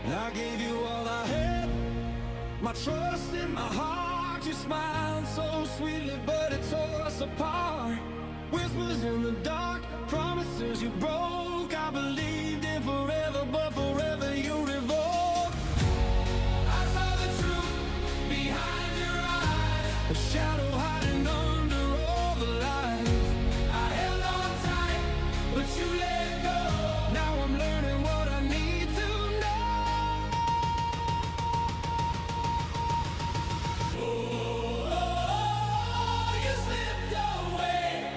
And I gave you all I had, my trust in my heart. You smiled so sweetly, but it tore us apart. Whispers in the dark, promises you broke. I believed in forever, but forever you revoked. I saw the truth behind your eyes, a shadow hiding under all the lies. I held on tight, but you let go. Now I'm learning what I need to know. Oh, you slipped away.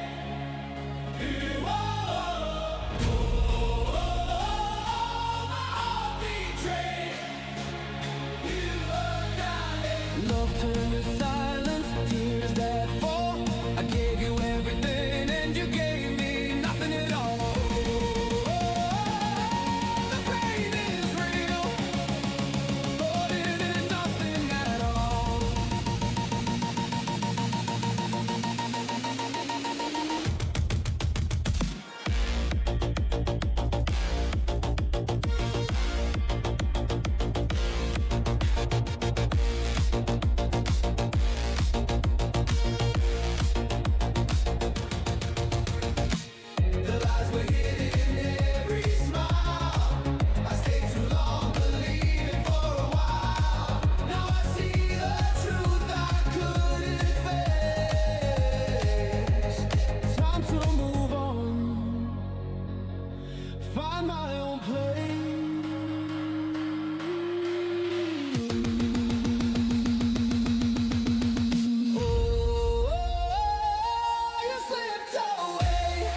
Love turned to silence, tears that fall. I gave you everything and you gave me nothing at all. The pain is real, but it is nothing at all. The lies were hidden in every smile. I stayed too long believing for a while. Now I see the truth I couldn't face. Time to move on, find my own place. Oh, you slipped away.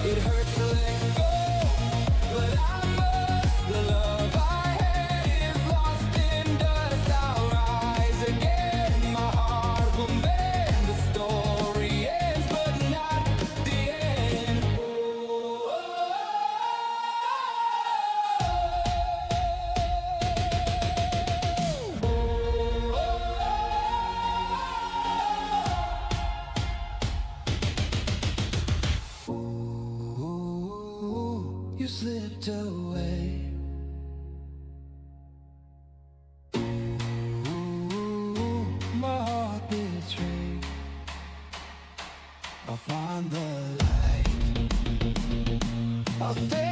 It hurts to let go, but I must. The love I had is lost in dust. I'll rise again. My heart will mend. The story ends, but not the end. Ooh, you slipped away. Ooh, my heart betrayed. I'll find the light. I'll stay